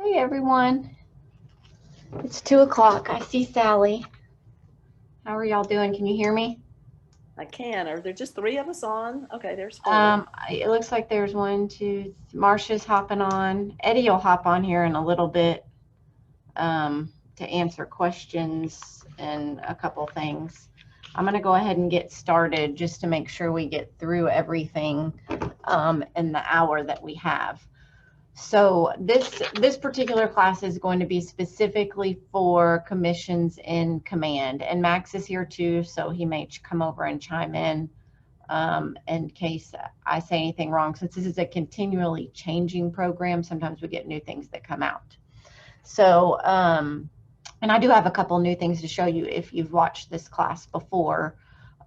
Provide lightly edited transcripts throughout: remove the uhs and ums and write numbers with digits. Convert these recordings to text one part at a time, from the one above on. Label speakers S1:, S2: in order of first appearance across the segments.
S1: Hey everyone, it's 2 o'clock. I see Sally. How are y'all doing? Can you hear me?
S2: I can. Are there just three of us on? Okay, there's four.
S1: It looks like there's one, two, Marcia's hopping on. Eddie will hop on here in a little bit to answer questions and a couple things. I'm going to go ahead and get started just to make sure we get through everything in the hour that we have. So this particular class is going to be specifically for commissions in command, and Max is here too, so he may come over and chime in case I say anything wrong. Since this is a continually changing program, sometimes we get new things that come out. So, and I do have a couple new things to show you if you've watched this class before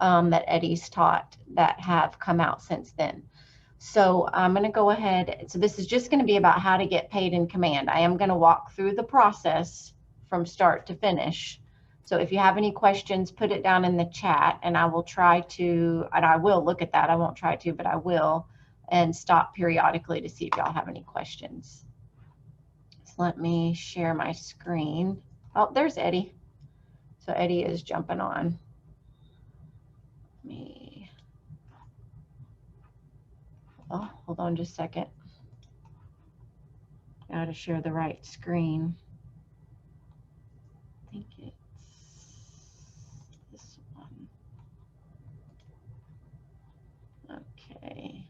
S1: that Eddie's taught that have come out since then. So I'm going to go ahead. So this is just going to be about how to get paid in command. I am going to walk through the process from start to finish. So if you have any questions, put it down in the chat and I will try to, and I will look at that. I won't try to, but I will, and stop periodically to see if y'all have any questions. So let me share my screen. Oh, there's Eddie. So Eddie is jumping on. Oh, hold on just a second. Got to share the right screen. I think it's this one. Okay.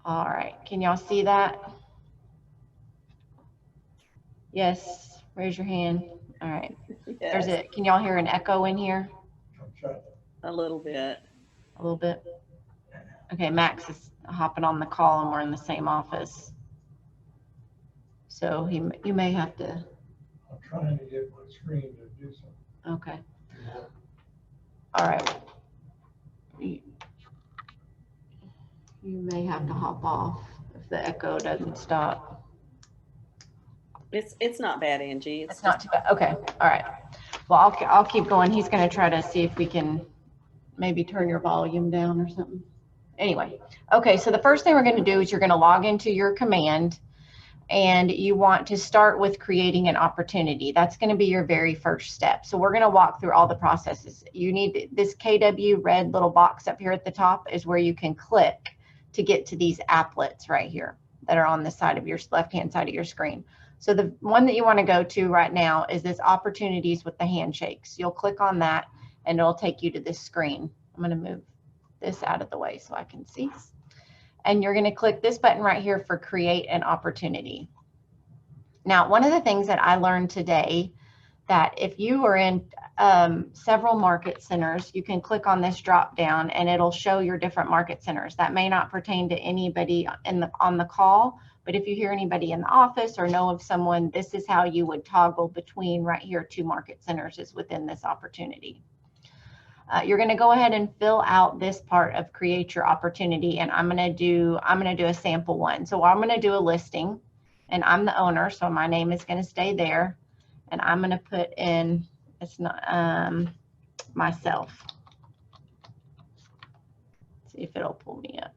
S1: All right. Can y'all see that? Yes. Raise your hand. All right.
S2: Yes.
S1: Can y'all hear an echo in here?
S2: A little bit.
S1: A little bit. Okay. Max is hopping on the call and we're in the same office. So you may have to.
S3: I'm trying to get my screen to do something.
S1: Okay. All right. You may have to hop off if the echo doesn't stop.
S2: It's not bad, Angie.
S1: It's not too bad. Okay. All right. Well, I'll keep going. He's going to try to see if we can maybe turn your volume down or something. Anyway. Okay. So the first thing we're going to do is you're going to log into your command and you want to start with creating an opportunity. That's going to be your very first step. So we're going to walk through all the processes. You need this KW red little box up here at the top is where you can click to get to these applets right here that are on the side of your left-hand side of your screen. So the one that you want to go to right now is this opportunities with the handshakes. You'll click on that and it'll take you to this screen. I'm going to move this out of the way so I can see. And you're going to click this button right here for create an opportunity. Now, one of the things that I learned today that if you are in several market centers, you can click on this drop down and it'll show your different market centers. That may not pertain to anybody on the call, but if you hear anybody in the office or know of someone, this is how you would toggle between right here 2 market centers is within this opportunity. You're going to go ahead and fill out this part of create your opportunity, and I'm going to do a sample one. So I'm going to do a listing, and I'm the owner, so my name is going to stay there, and I'm going to put in it's not myself. See if it'll pull me up.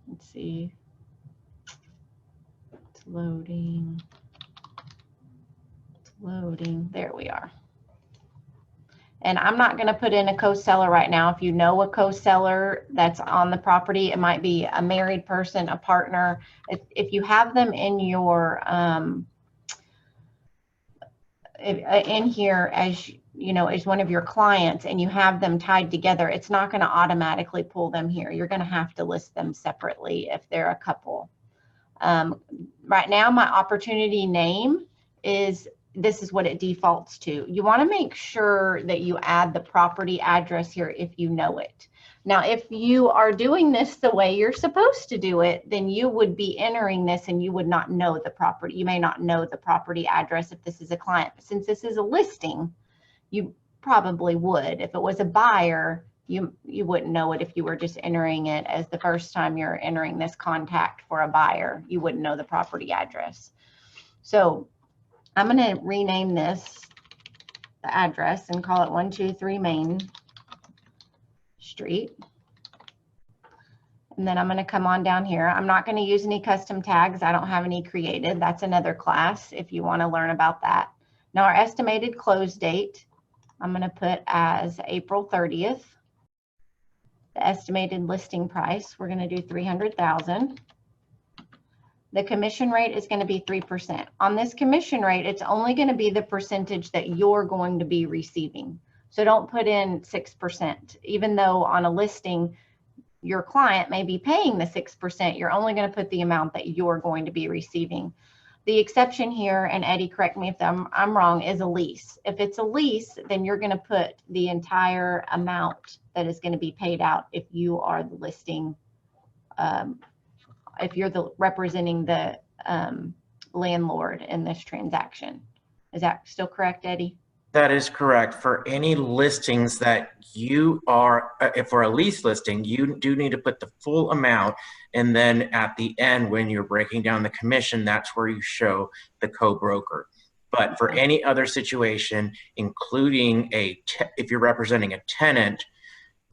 S1: Let's see. It's loading. It's loading. There we are. And I'm not going to put in a co-seller right now. If you know a co-seller that's on the property, it might be a married person, a partner. If you have them in your in here as you know as one of your clients and you have them tied together, it's not going to automatically pull them here. You're going to have to list them separately if they're a couple. Right now, my opportunity name is. This is what it defaults to. You want to make sure that you add the property address here if you know it. Now, if you are doing this the way you're supposed to do it, then you would be entering this and you would not know the property. You may not know the property address if this is a client. But since this is a listing, you probably would. If it was a buyer, you wouldn't know it if you were just entering it as the first time you're entering this contact for a buyer. You wouldn't know the property address. So I'm going to rename this the address and call it 123 Main Street. And then I'm going to come on down here. I'm not going to use any custom tags. I don't have any created. That's another class if you want to learn about that. Now our estimated close date, I'm going to put as April 30th. The estimated listing price, we're going to do 300,000. The commission rate is going to be 3%. On this commission rate, it's only going to be the percentage that you're going to be receiving. So don't put in 6%. Even though on a listing, your client may be paying the 6%, you're only going to put the amount that you're going to be receiving. The exception here, and Eddie, correct me if I'm wrong, is a lease. If it's a lease, then you're going to put the entire amount that is going to be paid out if you are the listing, if you're the representing the landlord in this transaction. Is that still correct, Eddie?
S4: That is correct. For any listings that you are, if for a lease listing, you do need to put the full amount. And then at the end, when you're breaking down the commission, that's where you show the co-broker. But for any other situation, including if you're representing a tenant,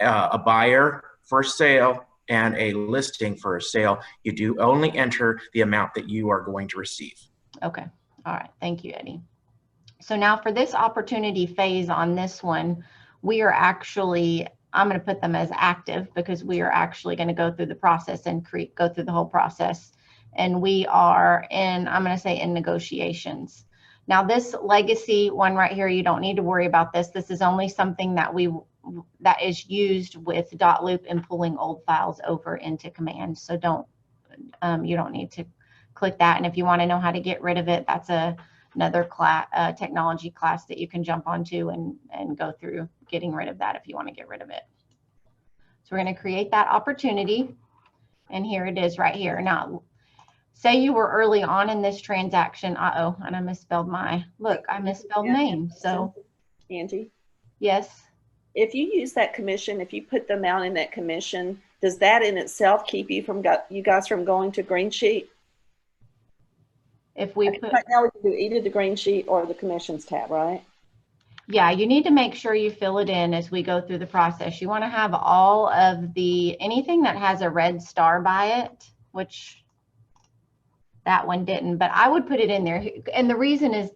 S4: a buyer for sale, and a listing for a sale, you do only enter the amount that you are going to receive.
S1: Okay. All right. Thank you, Eddie. So now for this opportunity phase on this one, we are actually, I'm going to put them as active because we are actually going to go through the process and go through the whole process. And we are in, I'm going to say in negotiations. Now this legacy one right here, you don't need to worry about this. This is only something that that is used with .loop and pulling old files over into command. So you don't need to click that. And if you want to know how to get rid of it, that's another class, technology class that you can jump onto and go through getting rid of that if you want to get rid of it. So we're going to create that opportunity. And here it is right here. Now, say you were early on in this transaction. Uh-oh, and I misspelled I misspelled name. So,
S2: Angie?
S1: Yes.
S2: If you use that commission, if you put the amount in that commission, does that in itself keep you guys from going to green sheet?
S1: If we
S2: right now we can do either the green sheet or the commissions tab, right?
S1: Yeah, you need to make sure you fill it in as we go through the process. You want to have all of anything that has a red star by it, which that one didn't, but I would put it in there. And the reason is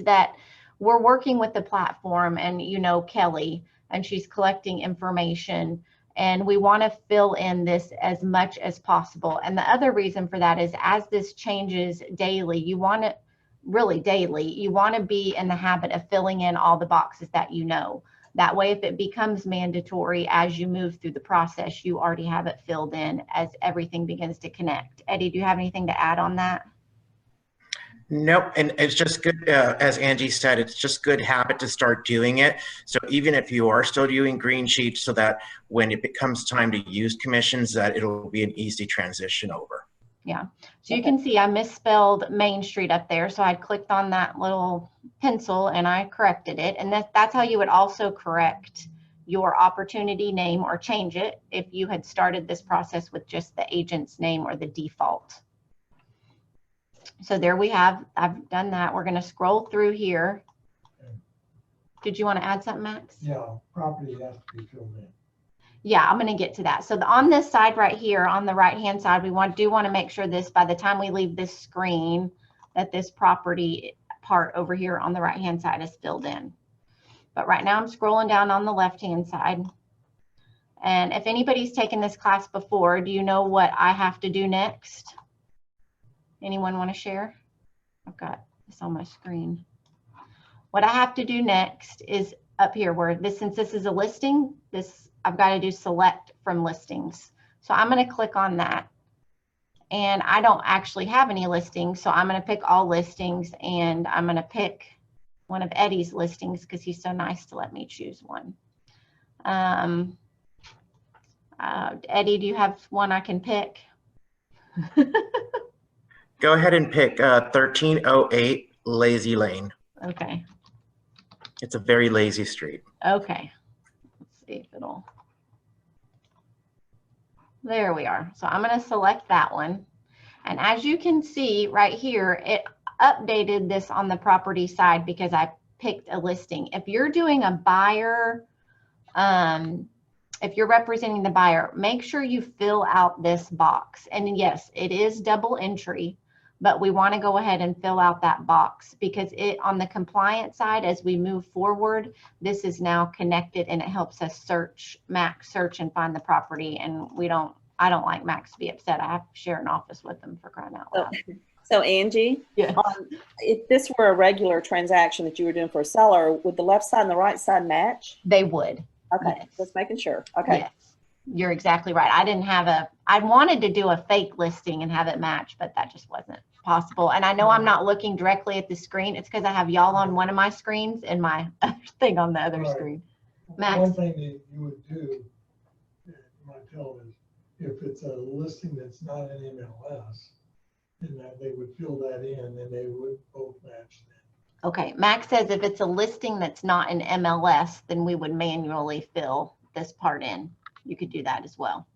S1: that we're working with the platform and Kelly, and she's collecting information, and we want to fill in this as much as possible. And the other reason for that is as this changes daily, you want to be in the habit of filling in all the boxes that That way, if it becomes mandatory as you move through the process, you already have it filled in as everything begins to connect. Eddie, do you have anything to add on that?
S4: Nope, and it's just good, as Angie said, it's just good habit to start doing it. So even if you are still doing green sheets, so that when it becomes time to use commissions, that it'll be an easy transition over.
S1: Yeah, so you can see I misspelled Main Street up there. So I clicked on that little pencil and I corrected it. And that's how you would also correct your opportunity name or change it if you had started this process with just the agent's name or the default. So there we have, I've done that. We're going to scroll through here. Did you want to add something, Max?
S3: Yeah, property has to be filled in.
S1: Yeah, I'm going to get to that. So on this side right here, on the right-hand side, we do want to make sure this, by the time we leave this screen, that this property part over here on the right-hand side is filled in. But right now I'm scrolling down on the left-hand side. And if anybody's taken this class before, do you know what I have to do next? Anyone want to share? I've got this on my screen. What I have to do next is up here where since this is a listing, I've got to do select from listings. So I'm going to click on that. And I don't actually have any listings. So I'm going to pick all listings, and I'm going to pick one of Eddie's listings because he's so nice to let me choose one. Eddie, do you have one I can pick?
S4: Go ahead and pick 1308 Lazy Lane.
S1: Okay.
S4: It's a very lazy street.
S1: Okay. Let's see if there we are. So I'm going to select that one. And as you can see right here, it updated this on the property side because I picked a listing. If you're doing a buyer if you're representing the buyer, make sure you fill out this box. And yes, it is double entry, but we want to go ahead and fill out that box because it, on the compliance side, as we move forward, this is now connected and it helps us search, Max search and find the property. And I don't like Max to be upset. I have to share an office with them, for crying out loud.
S2: So Angie,
S1: Yes.
S2: if this were a regular transaction that you were doing for a seller, would the left side and the right side match?
S1: They would.
S2: Okay,
S1: Yes.
S2: just making sure. Okay.
S1: Yes, you're exactly right. I wanted to do a fake listing and have it match, but that just wasn't possible. And I know I'm not looking directly at the screen. It's because I have y'all on one of my screens and my other thing on the other
S3: Right.
S1: screen. Max?
S3: One thing that you would do, you might tell is, if it's a listing that's not an MLS, then that they would fill that in and they would both match then.
S1: Okay, Max says if it's a listing that's not an MLS, then we would manually fill this part in. You could do that as well.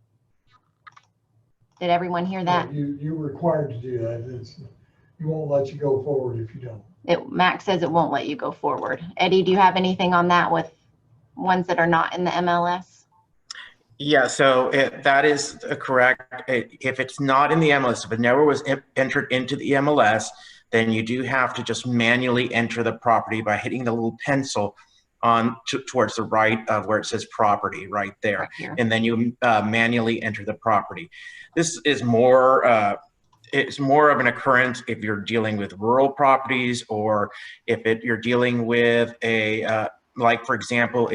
S1: Did everyone hear that?
S3: You're required to do that. You won't let you go forward if you don't.
S1: Max says it won't let you go forward. Eddie, do you have anything on that with ones that are not in the MLS?
S4: Yeah, so that is correct. If it's not in the MLS, if it never was entered into the MLS, then you do have to just manually enter the property by hitting the little pencil on towards the right of where it says property right there.
S1: Right here.
S4: And then you manually enter the property. This is more, it's more of an occurrence if you're dealing with rural properties, or if you're dealing with a, like for example,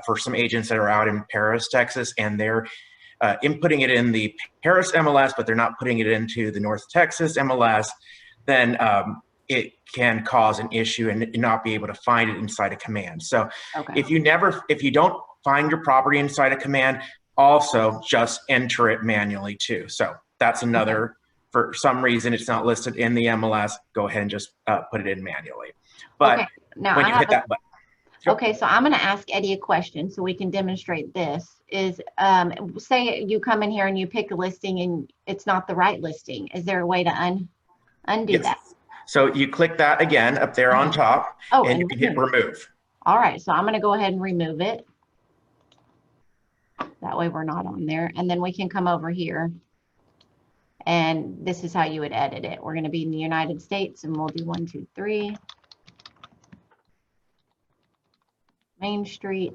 S4: for some agents that are out in Paris, Texas, and they're inputting it in the Paris MLS, but they're not putting it into the North Texas MLS, then it can cause an issue and not be able to find it inside a command. So
S1: Okay.
S4: if you don't find your property inside a command, also just enter it manually too. So that's another, for some reason it's not listed in the MLS, go ahead and just put it in manually. But
S1: Okay. Now
S4: when
S1: I
S4: you
S1: have
S4: hit that button.
S1: Okay, so I'm going to ask Eddie a question so we can demonstrate this. Is say you come in here and you pick a listing and it's not the right listing. Is there a way to undo
S4: Yes.
S1: that?
S4: So you click that again up there on top,
S1: Oh,
S4: and you can hit remove.
S1: All right, so I'm going to go ahead and remove it. That way we're not on there. And then we can come over here. And this is how you would edit it. We're going to be in the United States and we'll do 1, 2, 3. Main Street.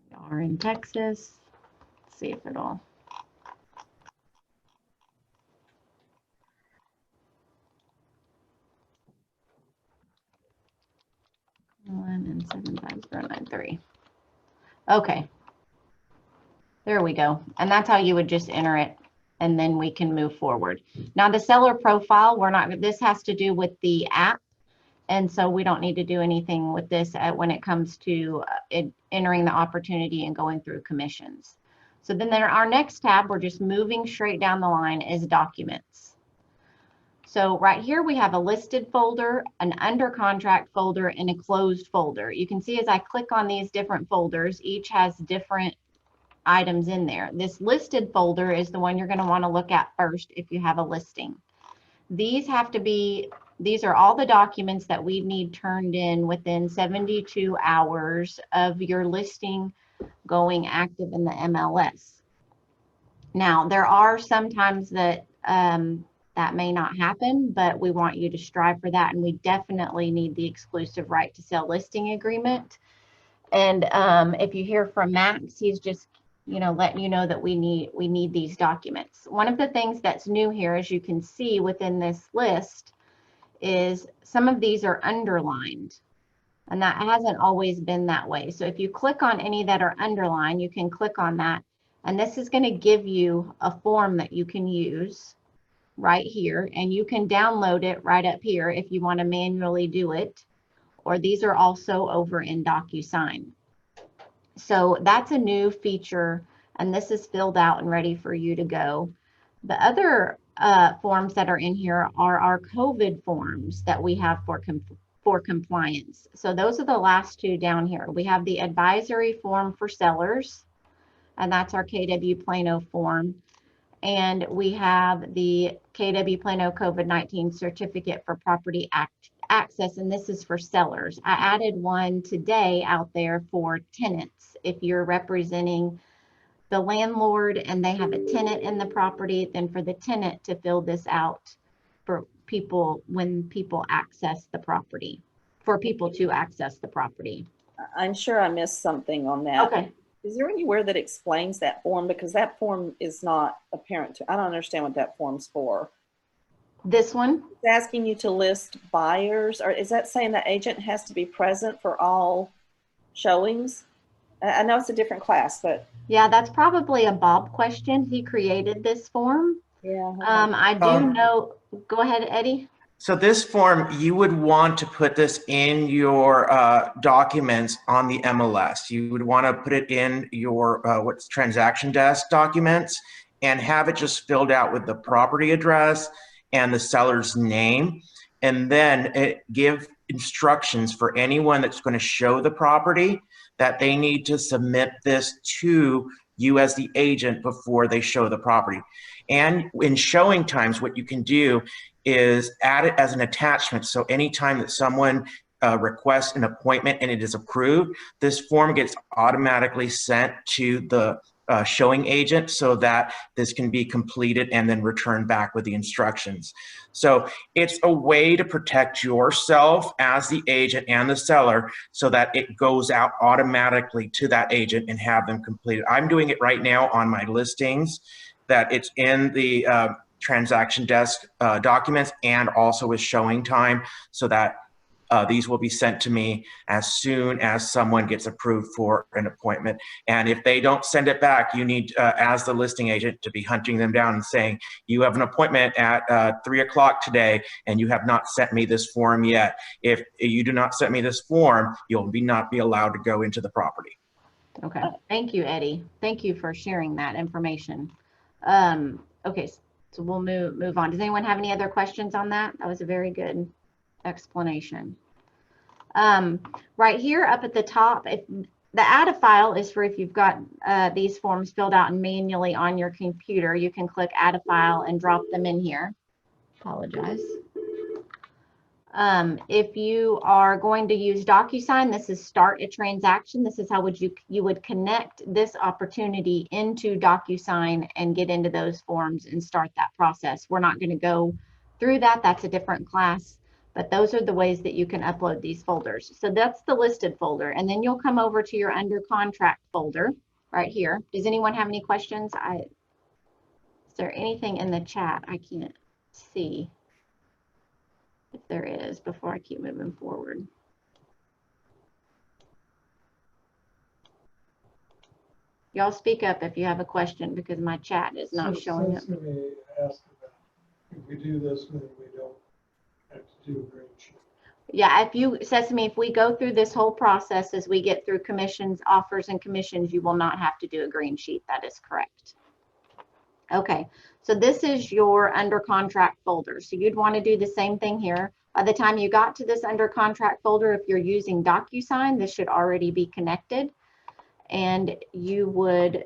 S1: We are in Texas. Let's see if it'll. And 75093. Okay. There we go. And that's how you would just enter it. And then we can move forward. Now the seller profile, this has to do with the app. And so we don't need to do anything with this when it comes to entering the opportunity and going through commissions. So then our next tab, we're just moving straight down the line, is documents. So right here we have a listed folder, an under contract folder, and a closed folder. You can see as I click on these different folders, each has different items in there. This listed folder is the one you're going to want to look at first if you have a listing. These are all the documents that we need turned in within 72 hours of your listing going active in the MLS. Now, there are some times that that may not happen, but we want you to strive for that. And we definitely need the exclusive right to sell listing agreement. And if you hear from Max, he's just letting you know that we need these documents. One of the things that's new here, as you can see within this list, is some of these are underlined, and that hasn't always been that way. So if you click on any that are underlined, you can click on that, and this is going to give you a form that you can use right here, and you can download it right up here if you want to manually do it, or these are also over in DocuSign. So that's a new feature, and this is filled out and ready for you to go. The other forms that are in here are our COVID forms that we have for compliance. So those are the last two down here. We have the advisory form for sellers, and that's our KW Plano form. And we have the KW Plano COVID-19 certificate for property access, and this is for sellers. I added one today out there for tenants. If you're representing the landlord and they have a tenant in the property, then for the tenant to fill this out for people when people access the property, for people to access the property.
S2: I'm sure I missed something on that.
S1: Okay.
S2: Is there anywhere that explains that form? Because that form is not apparent to, I don't understand what that form's for.
S1: This one?
S2: It's asking you to list buyers, or is that saying the agent has to be present for all showings? I know it's a different class, but.
S1: Yeah, that's probably a Bob question. He created this form.
S2: Yeah.
S1: I do know, go ahead, Eddie.
S4: So this form, you would want to put this in your documents on the MLS. You would want to put it in your what's transaction desk documents and have it just filled out with the property address and the seller's name. And then give instructions for anyone that's going to show the property that they need to submit this to you as the agent before they show the property. And in showing times, what you can do is add it as an attachment. So anytime that someone requests an appointment and it is approved, this form gets automatically sent to the showing agent so that this can be completed and then returned back with the instructions. So it's a way to protect yourself as the agent and the seller so that it goes out automatically to that agent and have them completed. I'm doing it right now on my listings, that it's in the transaction desk documents and also with showing time, so that these will be sent to me as soon as someone gets approved for an appointment. And if they don't send it back, you need, as the listing agent, to be hunting them down and saying, you have an appointment at 3 o'clock today and you have not sent me this form yet. If you do not send me this form, you'll not be allowed to go into the property.
S1: Okay, thank you, Eddie. Thank you for sharing that information. Okay, so we'll move on. Does anyone have any other questions on that? That was a very good explanation. Right here up at the top, if the add a file is for if you've got these forms filled out and manually on your computer, you can click add a file and drop them in here. Apologize. If you are going to use DocuSign, this is start a transaction. This is how you would connect this opportunity into DocuSign and get into those forms and start that process. We're not going to go through that. That's a different class, but those are the ways that you can upload these folders. So that's the listed folder. And then you'll come over to your under contract folder right here. Does anyone have any questions? Is there anything in the chat? I can't see if there is before I keep moving forward. Y'all speak up if you have a question, because my chat is not showing up.
S3: Sesame asked about, if we do this, then we don't have to do a green sheet.
S1: Yeah, if we go through this whole process as we get through commissions, offers, and commissions, you will not have to do a green sheet. That is correct. Okay, so this is your under contract folder. So you'd want to do the same thing here. By the time you got to this under contract folder, if you're using DocuSign, this should already be connected. And you would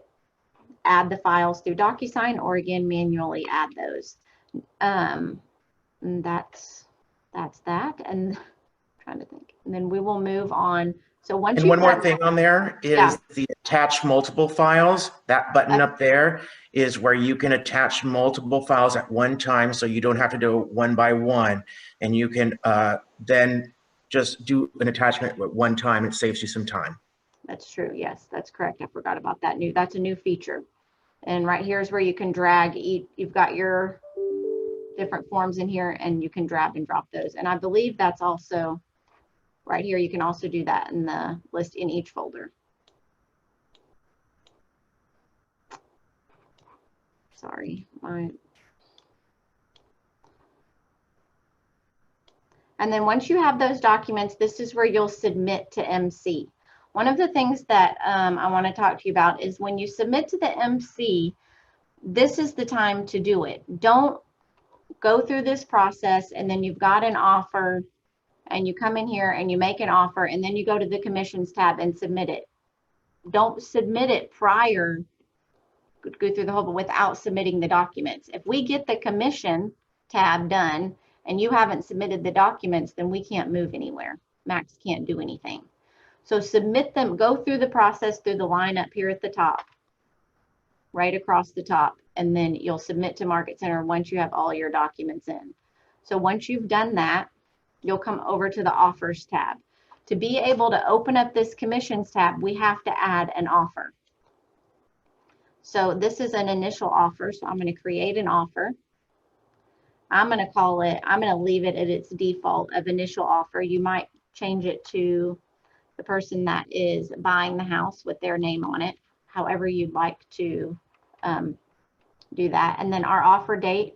S1: add the files through DocuSign, or again, manually add those. And that's that. And I'm trying to think. And then we will move on. So once
S4: And one more thing on there is the attach multiple files. That button up there is where you can attach multiple files at one time, so you don't have to do it one by one. And you can then just do an attachment at one time. It saves you some time.
S1: That's true. Yes, that's correct. I forgot about that. That's a new feature. And right here is where you can drag. You've got your different forms in here, and you can drag and drop those. And I believe that's also right here. You can also do that in the list in each folder. Sorry, And then once you have those documents, this is where you'll submit to MC. One of the things that I want to talk to you about is when you submit to the MC, this is the time to do it. Don't go through this process and then you've got an offer and you come in here and you make an offer and then you go to the commissions tab and submit it. Don't submit it prior, go through the whole, but without submitting the documents. If we get the commission tab done and you haven't submitted the documents, then we can't move anywhere. Max can't do anything. So submit them, go through the process through the line up here at the top, right across the top, and then you'll submit to Market Center once you have all your documents in. So once you've done that, you'll come over to the offers tab. To be able to open up this commissions tab, we have to add an offer. So this is an initial offer. So I'm going to create an offer. I'm going to leave it at its default of initial offer. You might change it to the person that is buying the house with their name on it, however you'd like to do that. And then our offer date,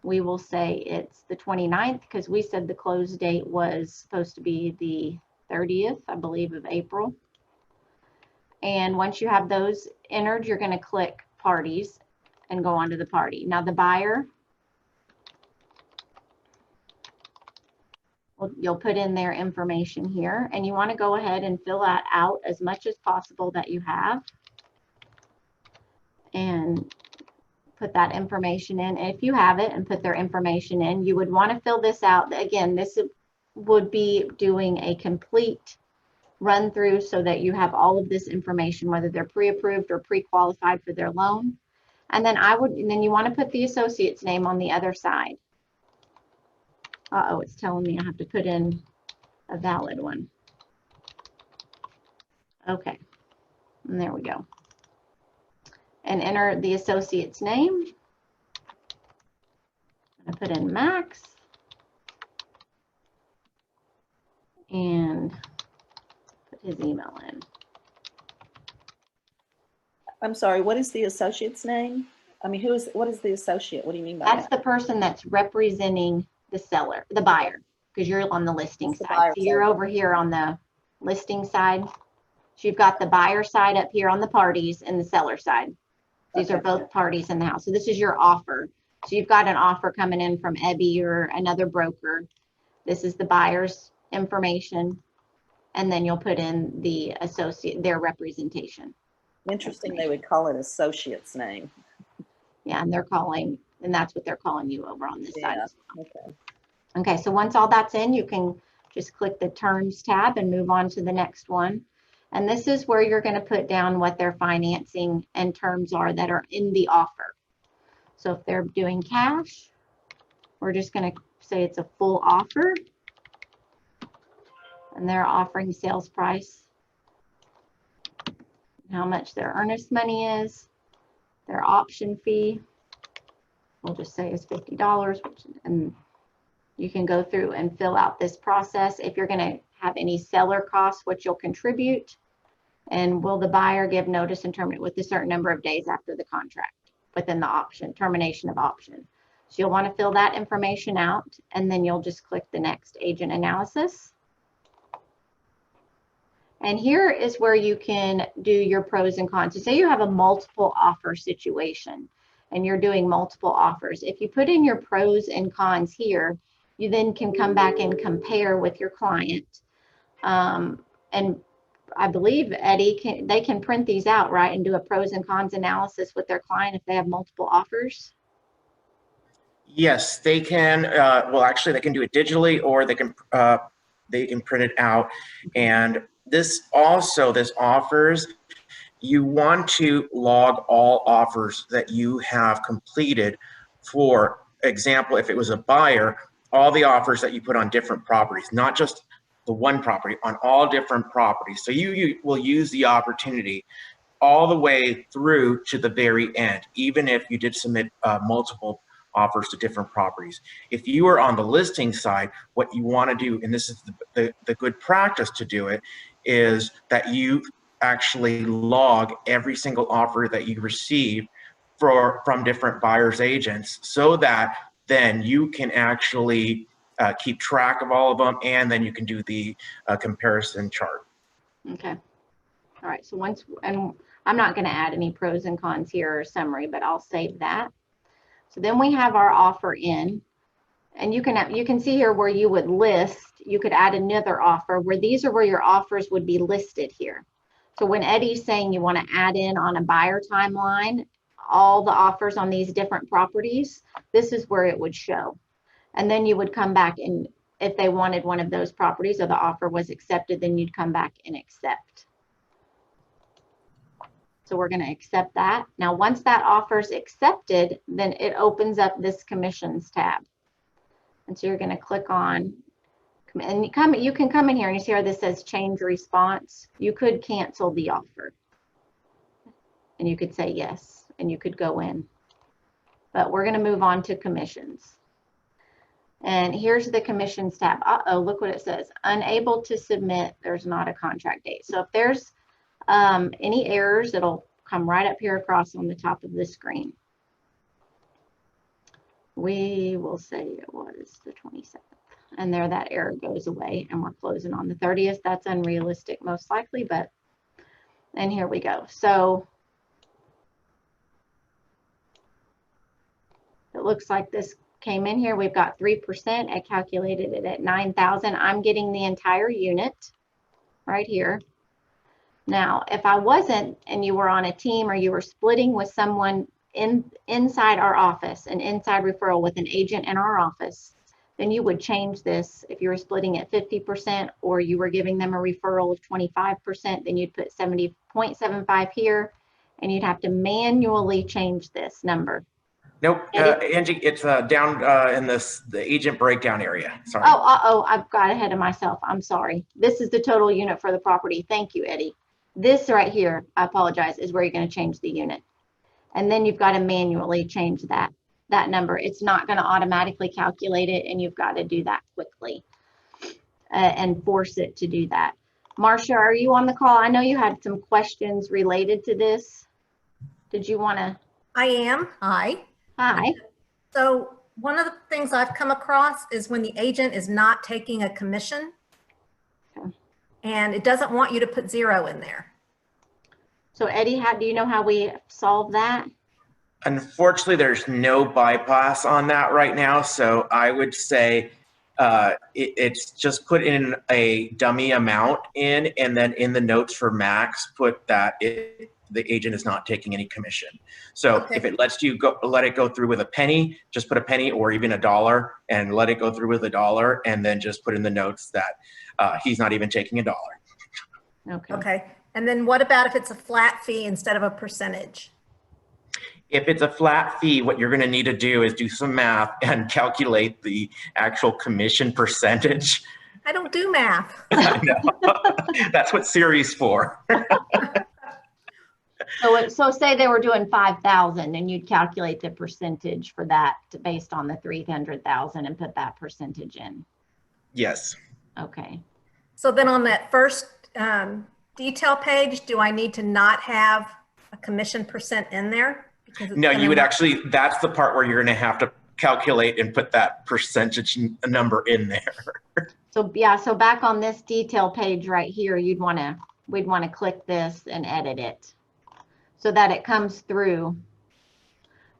S1: we will say it's the 29th because we said the close date was supposed to be the 30th, I believe, of April. And once you have those entered, you're going to click parties and go on to the party. Now the buyer, you'll put in their information here, and you want to go ahead and fill that out as much as possible that you have and put that information in. And if you have it and put their information in, you would want to fill this out. Again, this would be doing a complete run through so that you have all of this information, whether they're pre-approved or pre-qualified for their loan. And then you want to put the associate's name on the other side. Uh-oh, it's telling me I have to put in a valid one. Okay, and there we go. And enter the associate's name. I put in Max. And put his email in.
S2: I'm sorry, what is the associate's name? I mean, what is the associate? What do you mean by
S1: That's
S2: that?
S1: the person that's representing the seller, the buyer, because you're on the listing side. So you're over here on the listing side. So you've got the buyer side up here on the parties and the seller side. These are both parties in the house. So this is your offer. So you've got an offer coming in from Ebby or another broker. This is the buyer's information. And then you'll put in the associate, their representation.
S2: Interesting, they would call it associate's name.
S1: Yeah, and that's what they're calling you over on this side as well.
S2: Okay.
S1: Okay, so once all that's in, you can just click the terms tab and move on to the next one. And this is where you're going to put down what their financing and terms are that are in the offer. So if they're doing cash, we're just going to say it's a full offer. And they're offering sales price, how much their earnest money is, their option fee, we'll just say is $50, and you can go through and fill out this process. If you're going to have any seller costs, what you'll contribute, and will the buyer give notice and terminate with a certain number of days after the contract within the option, termination of option. So you'll want to fill that information out, and then you'll just click the next agent analysis. And here is where you can do your pros and cons. So say you have a multiple offer situation and you're doing multiple offers. If you put in your pros and cons here, you then can come back and compare with your client. And I believe, Eddie, they can print these out, right, and do a pros and cons analysis with their client if they have multiple offers?
S4: Yes, they can. Well, actually, they can do it digitally, or they can print it out. And this offers, you want to log all offers that you have completed. For example, if it was a buyer, all the offers that you put on different properties, not just the one property, on all different properties. So you will use the opportunity all the way through to the very end, even if you did submit multiple offers to different properties. If you are on the listing side, what you want to do, and this is the good practice to do it, is that you actually log every single offer that you receive from different buyers agents, so that then you can actually keep track of all of them, and then you can do the comparison chart.
S1: Okay. All right. So and I'm not going to add any pros and cons here or summary, but I'll save that. So then we have our offer in, and you can see here where you would list, you could add another offer where these are where your offers would be listed here. So when Eddie's saying you want to add in on a buyer timeline, all the offers on these different properties, this is where it would show. And then you would come back, and if they wanted one of those properties or the offer was accepted, then you'd come back and accept. So we're going to accept that. Now, once that offer is accepted, then it opens up this commissions tab. And so you're going to click on, and you can come in here and you see where this says change response. You could cancel the offer. And you could say yes, and you could go in. But we're going to move on to commissions. And here's the commissions tab. Uh-oh, look what it says. Unable to submit, there's not a contract date. So if there's any errors, it'll come right up here across on the top of the screen. We will say it was the 27th. And there that error goes away, and we're closing on the 30th. That's unrealistic most likely, but, and here we go. So it looks like this came in here. We've got 3%. I calculated it at 9,000. I'm getting the entire unit right here. Now, if I wasn't, and you were on a team or you were splitting with someone inside our office, an inside referral with an agent in our office, then you would change this. If you were splitting at 50% or you were giving them a referral of 25%, then you'd put 70.75 here, and you'd have to manually change this number.
S4: Nope, Angie, it's down in the agent breakdown area. Sorry.
S1: Oh, I've got ahead of myself. I'm sorry. This is the total unit for the property. Thank you, Eddie. This right here, I apologize, is where you're going to change the unit. And then you've got to manually change that number. It's not going to automatically calculate it, and you've got to do that quickly and force it to do that. Marcia, are you on the call? I know you had some questions related to this. Did you want to?
S5: I am. Hi.
S1: Hi.
S5: So one of the things I've come across is when the agent is not taking a commission,
S1: Okay.
S5: and it doesn't want you to put 0 in there.
S1: So Eddie, do you know how we solve that?
S4: Unfortunately, there's no bypass on that right now. So I would say it's just put in a dummy amount in, and then in the notes for Max, put that the agent is not taking any commission. So
S5: Okay.
S4: if it lets you go, let it go through with a penny, just put a penny or even $1 and let it go through with $1, and then just put in the notes that he's not even taking $1.
S1: Okay.
S5: Okay. And then what about if it's a flat fee instead of a percentage?
S4: If it's a flat fee, what you're going to need to do is do some math and calculate the actual commission percentage.
S5: I don't do math.
S4: I know. That's what Siri's for.
S1: So say they were doing 5,000, and you'd calculate the percentage for that based on the 300,000 and put that percentage in.
S4: Yes.
S1: Okay.
S5: So then on that first detail page, do I need to not have a commission percent in there? Because
S4: No, you would actually, that's the part where you're going to have to calculate and put that percentage number in there.
S1: So yeah, so back on this detail page right here, we'd want to click this and edit it so that it comes through.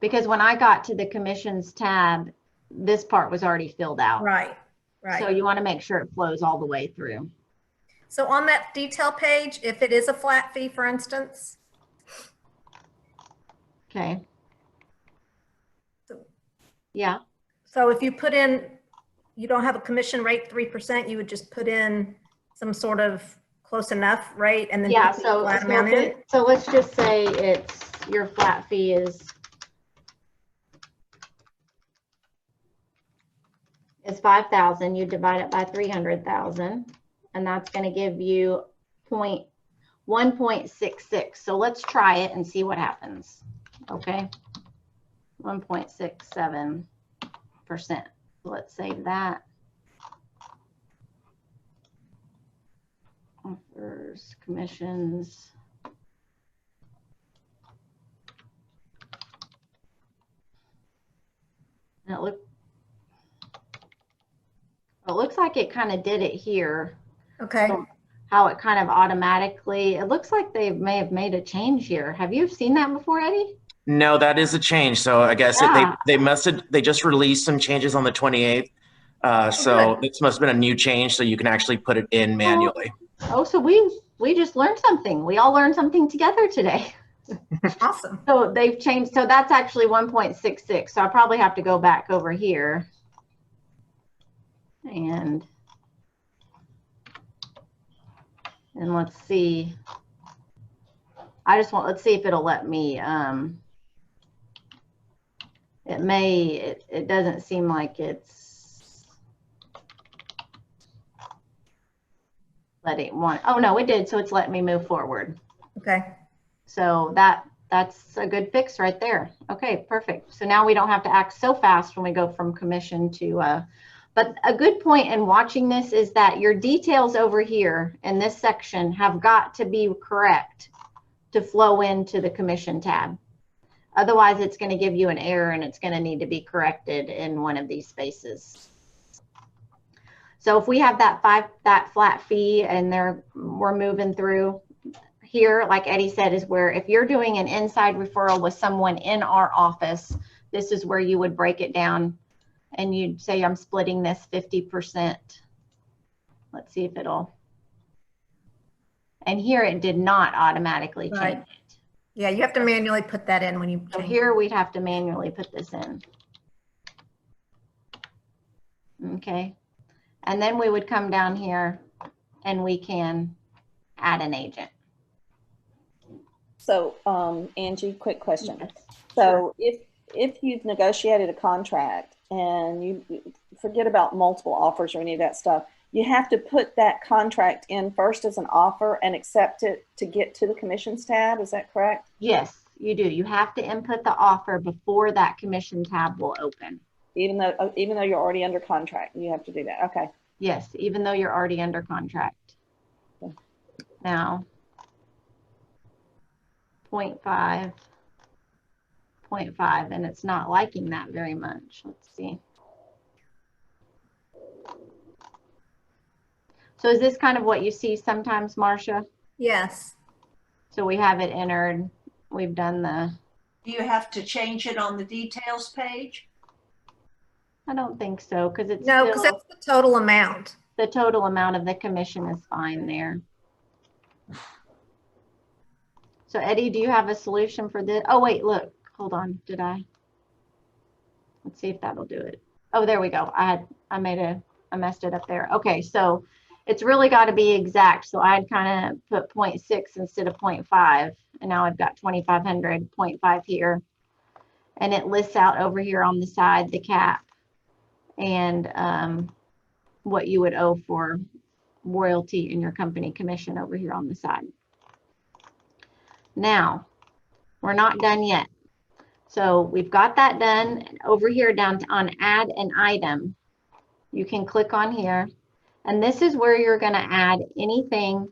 S1: Because when I got to the commissions tab, this part was already filled out.
S5: Right, right.
S1: So you want to make sure it flows all the way through.
S5: So on that detail page, if it is a flat fee, for instance,
S1: Okay.
S5: So-
S1: Yeah.
S5: so if you put in, you don't have a commission rate 3%, you would just put in some sort of close enough rate and then
S1: Yeah,
S5: put the
S1: so,
S5: flat amount in.
S1: so let's just say your flat fee is 5,000. You divide it by 300,000, and that's going to give you 1.66. So let's try it and see what happens. Okay, 1.67%. Let's save that. Offers, commissions. And it looks like it kind of did it here.
S5: Okay.
S1: So how it kind of automatically, it looks like they may have made a change here. Have you seen that before, Eddie?
S4: No, that is a change. So I guess
S1: Yeah.
S4: they just released some changes on the 28th. So this must have been a new change, so you can actually put it in manually.
S1: Oh, so we just learned something. We all learned something together today.
S5: Awesome.
S1: So they've changed. So that's actually 1.66. So I probably have to go back over here And let's see. Let's see if it'll let me, it doesn't seem like it's letting one. Oh no, it did. So it's letting me move forward.
S5: Okay.
S1: So that's a good fix right there. Okay, perfect. So now we don't have to act so fast when we go from commission to, but a good point in watching this is that your details over here in this section have got to be correct to flow into the commission tab. Otherwise, it's going to give you an error and it's going to need to be corrected in one of these spaces. So if we have that flat fee and we're moving through here, like Eddie said, is where if you're doing an inside referral with someone in our office, this is where you would break it down and you'd say, I'm splitting this 50%. Let's see if it'll, and here it did not automatically change.
S5: Right. Yeah, you have to manually put that in when you
S1: So
S5: change.
S1: here we'd have to manually put this in. Okay. And then we would come down here and we can add an agent.
S2: So, Angie, quick question. So if you've negotiated a contract and you forget about multiple offers or any of that stuff, you have to put that contract in first as an offer and accept it to get to the commissions tab. Is that correct?
S1: Yes, you do. You have to input the offer before that commission tab will open.
S2: Even though you're already under contract, you have to do that. Okay.
S1: Yes, even though you're already under contract.
S2: Okay.
S1: Now, 0.5, and it's not liking that very much. Let's see. So is this kind of what you see sometimes, Marcia?
S5: Yes.
S1: So we have it entered. We've done the,
S6: Do you have to change it on the details page?
S1: I don't think so, because it's
S5: No, because
S1: still,
S5: that's the total amount.
S1: the total amount of the commission is fine there. So Eddie, do you have a solution for this? Oh, wait, look, hold on. Did I? Let's see if that'll do it. Oh, there we go. I messed it up there. Okay, so it's really got to be exact. So I had kind of put 0.6 instead of 0.5, and now I've got 2,500, 0.5 here. And it lists out over here on the side, the cap and what you would owe for royalty in your company commission over here on the side. Now, we're not done yet. So we've got that done. Over here down on add an item, you can click on here. And this is where you're going to add anything.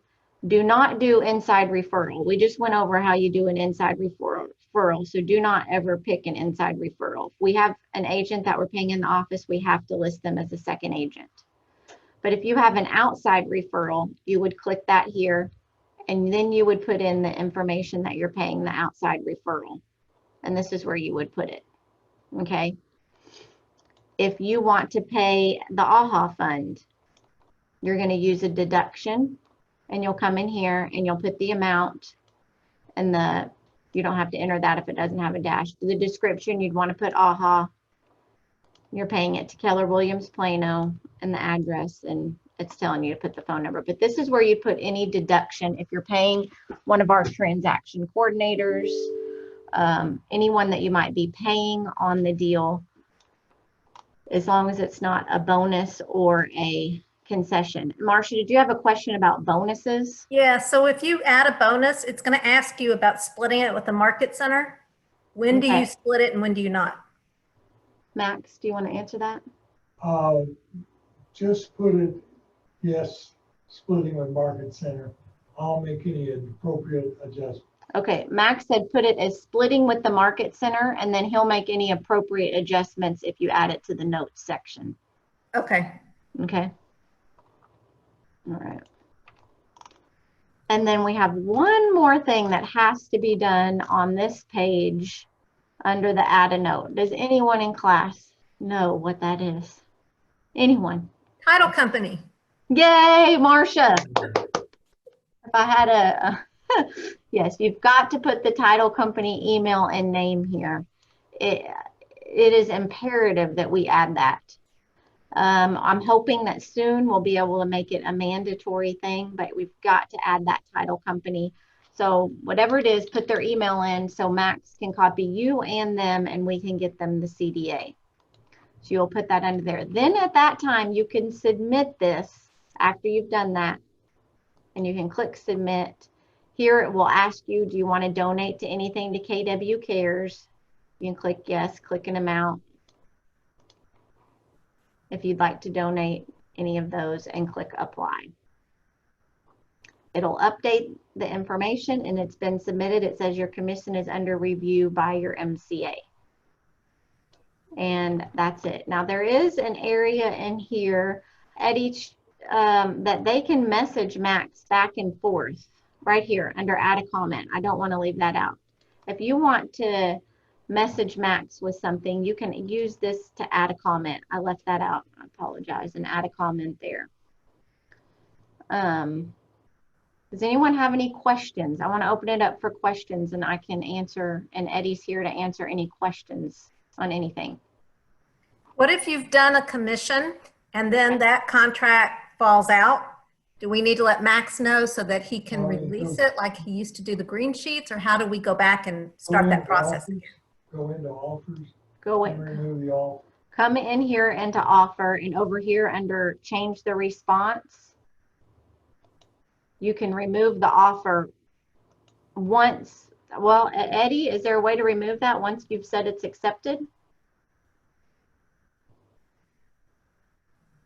S1: Do not do inside referral. We just went over how you do an inside referral. So do not ever pick an inside referral. If we have an agent that we're paying in the office, we have to list them as a second agent. But if you have an outside referral, you would click that here. And then you would put in the information that you're paying the outside referral. And this is where you would put it. Okay. If you want to pay the AHA fund, you're going to use a deduction and you'll come in here and you'll put the amount and you don't have to enter that if it doesn't have a dash. The description, you'd want to put AHA. You're paying it to Keller Williams Plano and the address, and it's telling you to put the phone number. But this is where you put any deduction. If you're paying one of our transaction coordinators, anyone that you might be paying on the deal, as long as it's not a bonus or a concession. Marcia, did you have a question about bonuses?
S5: Yeah, so if you add a bonus, it's going to ask you about splitting it with the market center. When do
S1: Okay.
S5: you split it and when do you not?
S1: Max, do you want to answer that?
S3: Just put it, yes, splitting with market center. I'll make any appropriate adjustment.
S1: Okay, Max said put it as splitting with the market center, and then he'll make any appropriate adjustments if you add it to the notes section.
S5: Okay.
S1: Okay. All right. And then we have one more thing that has to be done on this page under the add a note. Does anyone in class know what that is? Anyone?
S5: Title company.
S1: Yay, Marcia. If I had yes, you've got to put the title company email and name here. It is imperative that we add that. I'm hoping that soon we'll be able to make it a mandatory thing, but we've got to add that title company. So whatever it is, put their email in so Max can copy you and them and we can get them the CDA. So you'll put that under there. Then at that time, you can submit this after you've done that, and you can click submit. Here it will ask you, do you want to donate to anything to KW Cares? You can click yes, click an amount if you'd like to donate any of those, and click apply. It'll update the information and it's been submitted. It says your commission is under review by your MCA. And that's it. Now there is an area in here at each that they can message Max back and forth right here under add a comment. I don't want to leave that out. If you want to message Max with something, you can use this to add a comment. I left that out. I apologize. And add a comment there. Does anyone have any questions? I want to open it up for questions and I can answer, and Eddie's here to answer any questions on anything.
S5: What if you've done a commission and then that contract falls out? Do we need to let Max know so that he can release it like he used to do the green sheets, or how do we go back and start that process again?
S3: Go into offers.
S1: Go in.
S3: Remove the offer.
S1: Come in here into offer, and over here under change the response, you can remove the offer once. Well, Eddie, is there a way to remove that once you've said it's accepted?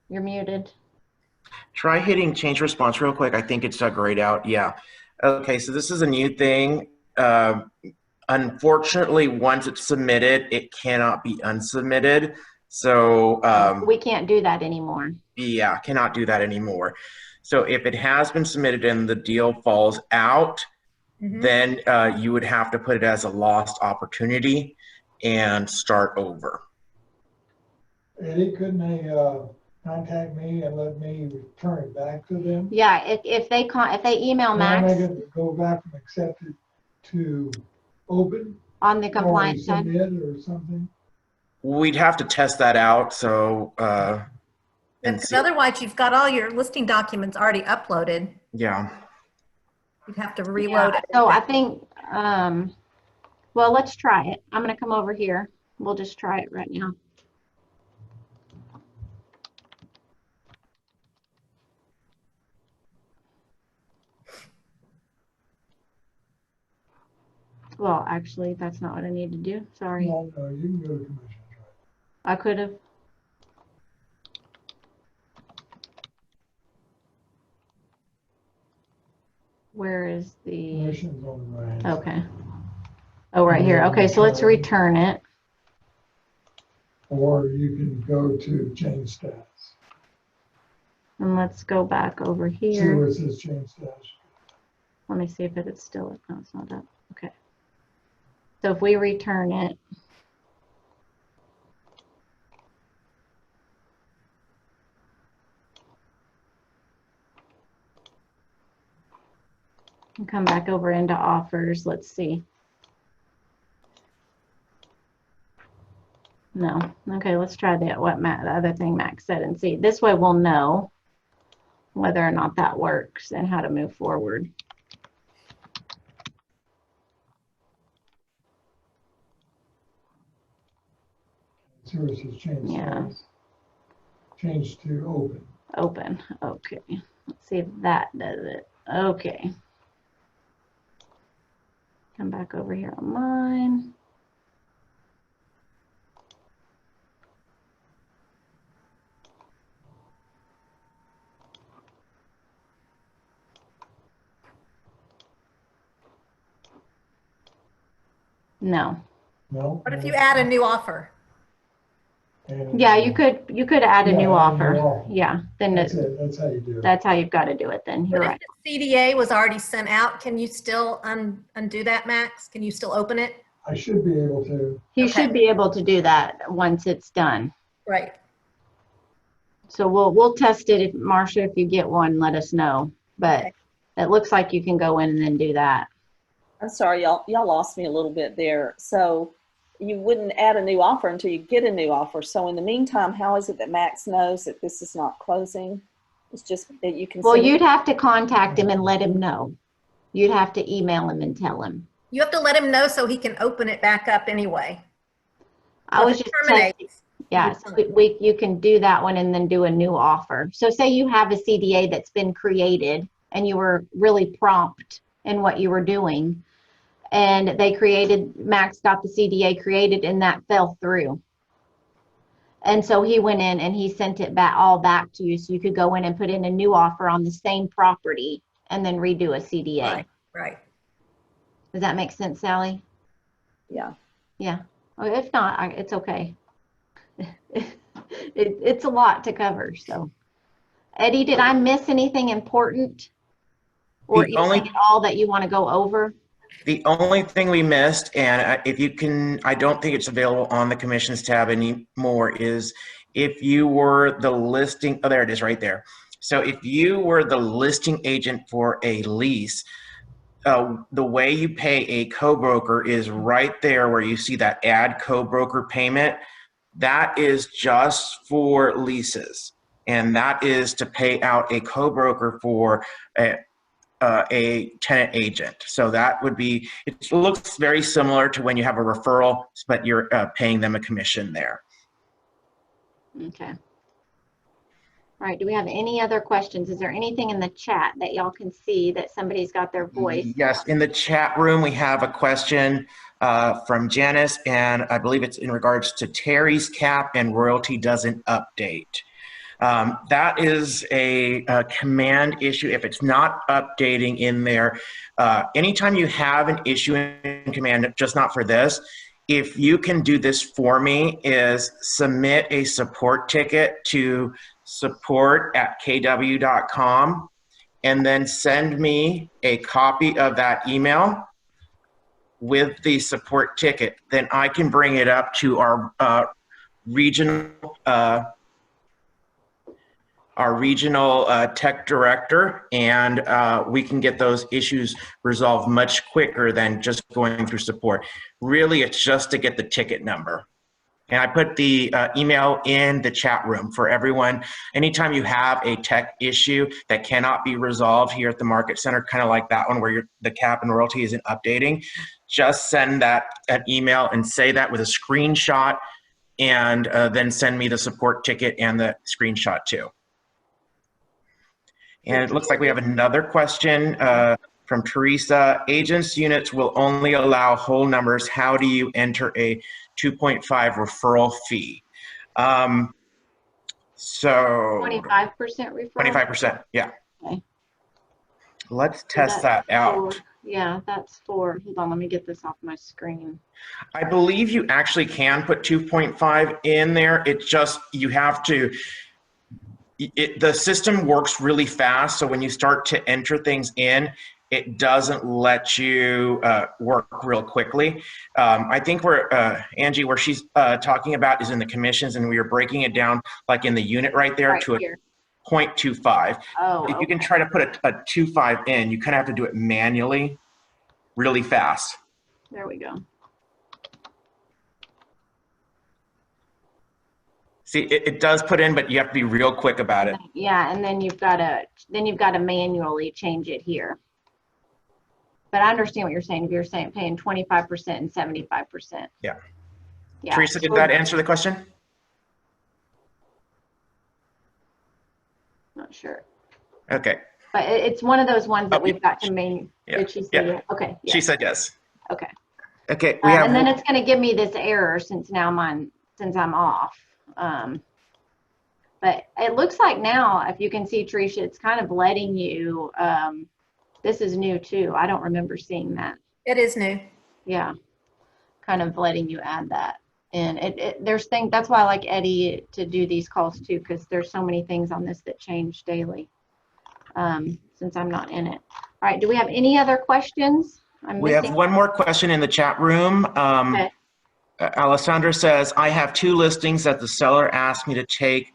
S1: You're muted.
S4: Try hitting change response real quick. I think it's grayed out. Yeah. Okay, so this is a new thing. Unfortunately, once it's submitted, it cannot be unsubmitted. So
S1: we can't do that anymore.
S4: Yeah, cannot do that anymore. So if it has been submitted and the deal falls out, then you would have to put it as a lost opportunity and start over.
S3: Eddie, couldn't they contact me and let me return it back to them?
S1: Yeah, if they email Max,
S3: Can I go back from accepted to open
S1: on the compliance
S3: or
S1: side,
S3: submit or something?
S4: We'd have to test that out. So
S5: Because otherwise you've got all your listing documents already uploaded.
S4: yeah.
S5: You'd have to reload it.
S1: So I think, well, let's try it. I'm going to come over here. We'll just try it right now. Well, actually, that's not what I need to do. Sorry.
S3: No, you can go to commissions, right?
S1: I could have. Where is the?
S3: Commissions on the right.
S1: Okay. Oh, right here. Okay, so let's return it.
S3: Or you can go to change status.
S1: And let's go back over
S3: See
S1: here.
S3: where it says change status.
S1: Let me see if it's still up. No, it's not up. Okay. So if we return it, and come back over into offers, let's see. No. Okay, let's try that. The other thing Max said and see. This way we'll know whether or not that works and how to move forward.
S3: See where it says change
S1: Yeah.
S3: status. Change to open.
S1: Open. Okay. Let's see if that does it. Okay. Come back over here on mine. No.
S3: No?
S5: What if you add a new offer?
S3: And-
S1: Yeah, you could add a
S3: Yeah,
S1: new
S3: add a new
S1: offer.
S3: offer.
S1: Yeah, then
S3: That's it. That's how you do it.
S1: that's how you've got to do it then. You're
S5: But
S1: right.
S5: if the CDA was already sent out, can you still undo that, Max? Can you still open it?
S3: I should be able to.
S1: You
S5: Okay.
S1: should be able to do that once it's done.
S5: Right.
S1: So we'll test it. If Marcia, if you get one, let us know. But
S5: Okay.
S1: it looks like you can go in and then do that.
S2: I'm sorry, y'all lost me a little bit there. So you wouldn't add a new offer until you get a new offer. So in the meantime, how is it that Max knows that this is not closing? It's just that you can.
S1: Well, you'd have to contact him and let him know. You'd have to email him and tell him.
S5: You have to let him know so he can open it back up anyway.
S1: I was just testing. Yeah, so you can do that one and then do a new offer. So say you have a CDA that's been created and you were really prompt in what you were doing, and Max got the CDA created and that fell through. And so he went in and he sent it all back to you, so you could go in and put in a new offer on the same property and then redo a CDA.
S5: Right.
S1: Does that make sense, Sally?
S2: Yeah.
S1: Yeah. If not, it's okay. It's a lot to cover. So, Eddie, did I miss anything important or anything at all that you want to go over?
S4: The only thing we missed, and if you can, I don't think it's available on the commissions tab anymore, is if you were the listing, oh, there it is right there. So if you were the listing agent for a lease, the way you pay a co-broker is right there where you see that add co-broker payment. That is just for leases, and that is to pay out a co-broker for a tenant agent. So that would be, it looks very similar to when you have a referral, but you're paying them a commission there.
S1: Okay. All right, do we have any other questions? Is there anything in the chat that y'all can see that somebody's got their voice?
S4: Yes, in the chat room, we have a question from Janice, and I believe it's in regards to Terry's cap and royalty doesn't update. That is a command issue. If it's not updating in there, anytime you have an issue in command, just not for this, if you can do this for me, is submit a support ticket to support@kw.com and then send me a copy of that email with the support ticket. Then I can bring it up to our regional tech director, and we can get those issues resolved much quicker than just going through support. Really, it's just to get the ticket number. And I put the email in the chat room for everyone. Anytime you have a tech issue that cannot be resolved here at the Market Center, kind of like that one where the cap and royalty isn't updating, just send an email and say that with a screenshot, and then send me the support ticket and the screenshot too. And it looks like we have another question from Teresa. Agents units will only allow whole numbers. How do you enter a 2.5 referral fee? So
S1: 25% referral?
S4: 25%, yeah.
S1: Okay.
S4: Let's test that out.
S1: Yeah, that's for, hold on, let me get this off my screen.
S4: I believe you actually can put 2.5 in there. It's just, you have to, the system works really fast. So when you start to enter things in, it doesn't let you work real quickly. I think Angie, where she's talking about is in the commissions, and we are breaking it down like in the unit right there to a 0.25.
S1: Oh,
S4: if you can try to put a 2.5 in, you kind of have to do it manually really fast.
S1: There we go.
S4: See, it does put in, but you have to be real quick about it.
S1: Yeah, and then you've got to manually change it here. But I understand what you're saying. If you're saying paying 25% and 75%.
S4: Yeah.
S1: Yeah.
S4: Teresa, did that answer the question?
S1: Not sure.
S4: Okay.
S1: But it's one of those ones that we've got to
S4: Yeah.
S1: Did she say
S4: yeah?
S1: Okay. Yeah.
S4: She said yes.
S1: Okay.
S4: Okay. We have.
S1: And then it's going to give me this error since I'm off. But it looks like now, if you can see, Tricia, it's kind of letting you. This is new too. I don't remember seeing that.
S5: It is new.
S1: Yeah, kind of letting you add that. And there's things, that's why I like Eddie to do these calls too, because there's so many things on this that change daily since I'm not in it. All right, do we have any other questions?
S4: We have one more question in the chat room.
S1: Okay.
S4: Alessandra says, I have 2 listings that the seller asked me to take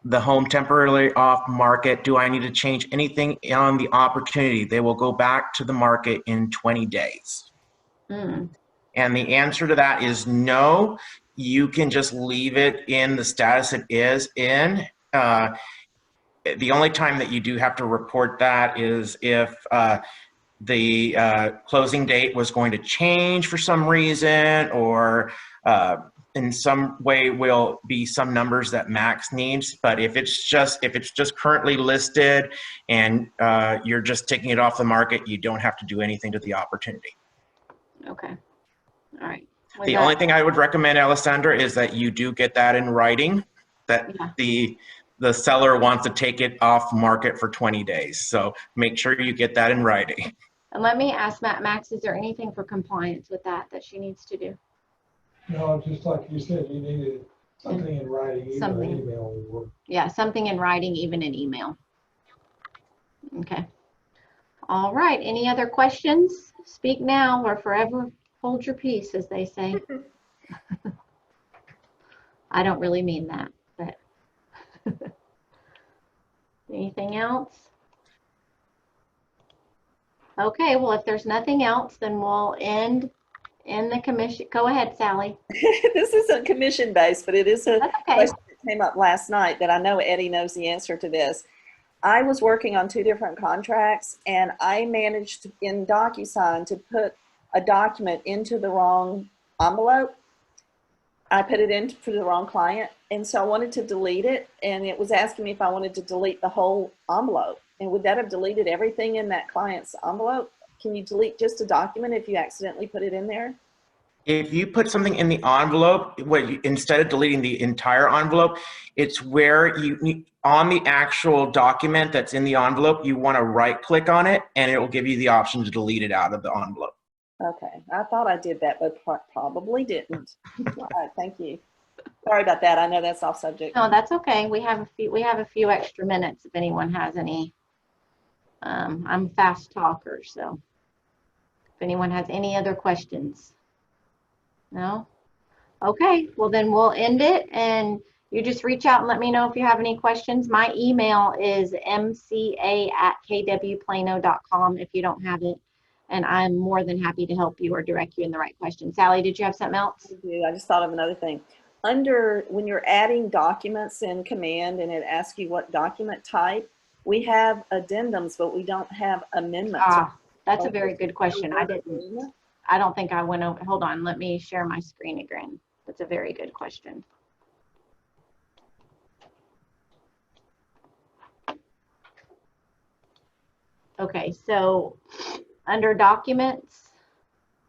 S4: the home temporarily off market. Do I need to change anything on the opportunity? They will go back to the market in 20 days. And the answer to that is no. You can just leave it in the status it is in. The only time that you do have to report that is if the closing date was going to change for some reason, or in some way will be some numbers that Max needs. But if it's just currently listed and you're just taking it off the market, you don't have to do anything to the opportunity.
S1: Okay. All right.
S4: The only thing I would recommend, Alessandra, is that you do get that in writing, that the seller wants to take it off market for 20 days. So make sure you get that in writing.
S1: And let me ask Max, is there anything for compliance with that she needs to do?
S3: No, just like you said, you needed something in writing, even
S1: Something.
S3: an email would work.
S1: Yeah, something in writing, even an email. Okay. All right. Any other questions? Speak now or forever hold your peace, as they say. I don't really mean that, but anything else? Okay, well, if there's nothing else, then we'll end the commission. Go ahead, Sally.
S2: This isn't commission based, but it is a
S1: That's okay.
S2: question that came up last night that I know Eddie knows the answer to this. I was working on 2 different contracts, and I managed in DocuSign to put a document into the wrong envelope. I put it in for the wrong client, and so I wanted to delete it, and it was asking me if I wanted to delete the whole envelope. And would that have deleted everything in that client's envelope? Can you delete just a document if you accidentally put it in there?
S4: If you put something in the envelope, instead of deleting the entire envelope, it's where on the actual document that's in the envelope, you want to right click on it and it will give you the option to delete it out of the envelope.
S2: Okay, I thought I did that, but probably didn't. All right, thank you. Sorry about that. I know that's off subject.
S1: No, that's okay. We have a few extra minutes if anyone has any. I'm a fast talker, so if anyone has any other questions. No? Okay, well then we'll end it, and you just reach out and let me know if you have any questions. My email is mca@kwplano.com if you don't have it, and I'm more than happy to help you or direct you in the right question. Sally, did you have something else?
S2: I just thought of another thing. When you're adding documents in Command and it asks you what document type, we have addendums, but we don't have amendments.
S1: That's a very good question. I don't think I went over. Hold on, let me share my screen again. That's a very good question. Okay, so under documents,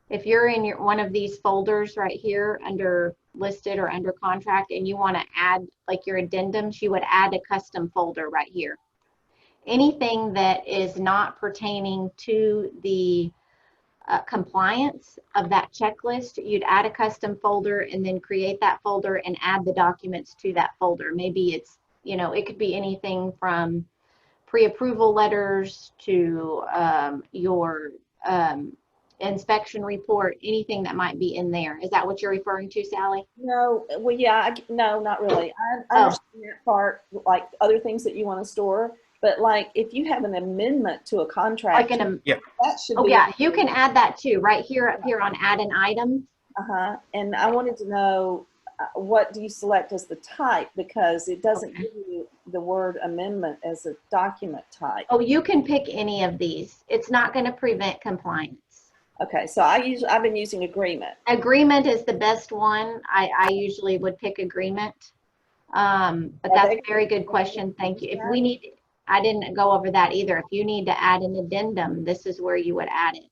S1: if you're in one of these folders right here under listed or under contract, and you want to add like your addendums, you would add a custom folder right here. Anything that is not pertaining to the compliance of that checklist, you'd add a custom folder and then create that folder and add the documents to that folder. Maybe it's, it could be anything from pre-approval letters to your inspection report, anything that might be in there. Is that what you're referring to, Sally?
S2: No, well, yeah, no, not really. I understand that part, like other things that you want to store. But like if you have an amendment to a contract, that should be.
S1: Yeah, you can add that too, right here up here on add an item.
S2: And I wanted to know what do you select as the type, because it doesn't give you the word amendment as a document type.
S1: Oh, you can pick any of these. It's not going to prevent compliance.
S2: Okay, so I've been using agreement.
S1: Agreement is the best one. I usually would pick agreement. But that's a very good question. Thank you. If we need, I didn't go over that either. If you need to add an addendum, this is where you would add it.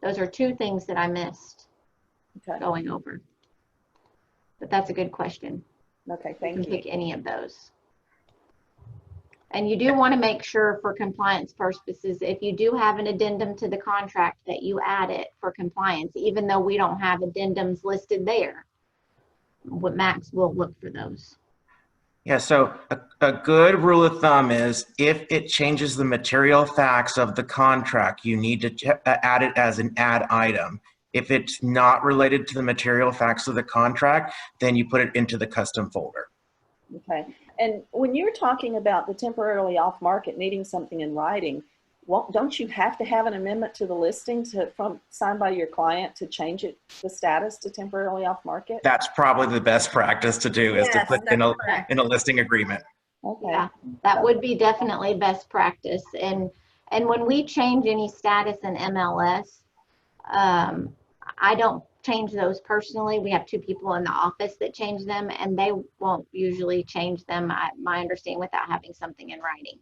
S1: Those are 2 things that I missed going over. But that's a good question.
S2: Okay, thank you.
S1: You can pick any of those. And you do want to make sure for compliance purposes, if you do have an addendum to the contract, that you add it for compliance, even though we don't have addendums listed there. Max will look for those.
S4: Yeah, so a good rule of thumb is if it changes the material facts of the contract, you need to add it as an add item. If it's not related to the material facts of the contract, then you put it into the custom folder.
S2: Okay. And when you're talking about the temporarily off market needing something in writing, Well, don't you have to have an amendment to the listing signed by your client to change the status to temporarily off market?
S4: That's probably the best practice to do, is to
S5: Yes,
S4: put
S5: that's
S4: in
S5: correct.
S4: a listing agreement.
S2: Okay.
S1: Yeah, that would be definitely best practice. And when we change any status in MLS, I don't change those personally. We have two people in the office that change them, and they won't usually change them, my understanding, without having something in writing.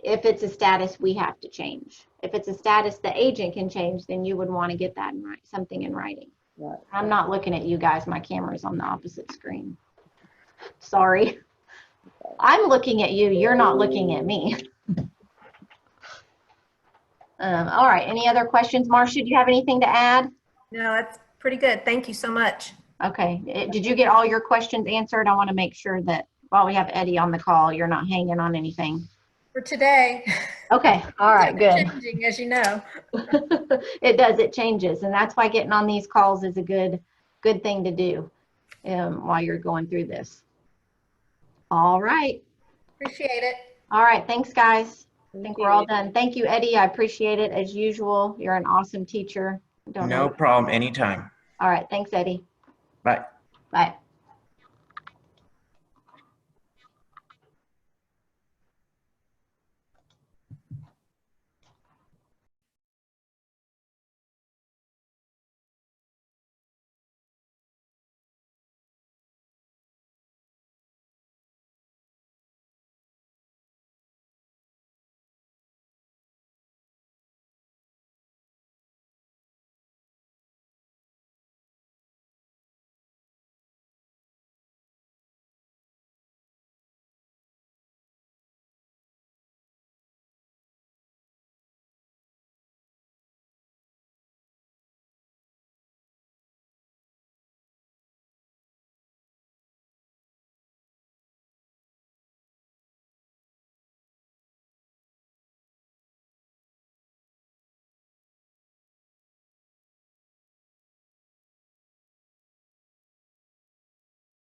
S1: If it's a status we have to change. If it's a status the agent can change, then you would want to get that something in writing.
S2: Right.
S1: I'm not looking at you guys. My camera's on the opposite screen. Sorry. I'm looking at you. You're not looking at me. All right. Any other questions? Marcia, do you have anything to add?
S5: No, that's pretty good. Thank you so much.
S1: Okay. Did you get all your questions answered? I want to make sure that while we have Eddie on the call, you're not hanging on anything.
S5: For today.
S1: Okay. All right. Good.
S5: Changing, as you know.
S1: It does. It changes. And that's why getting on these calls is a good thing to do while you're going through this. All right.
S5: Appreciate it.
S1: All right. Thanks, guys. I
S2: Thank
S1: think we're all
S2: you.
S1: done. Thank you, Eddie. I appreciate it as usual. You're an awesome teacher.
S4: No problem, anytime.
S1: All right. Thanks, Eddie.
S4: Bye.
S1: Bye.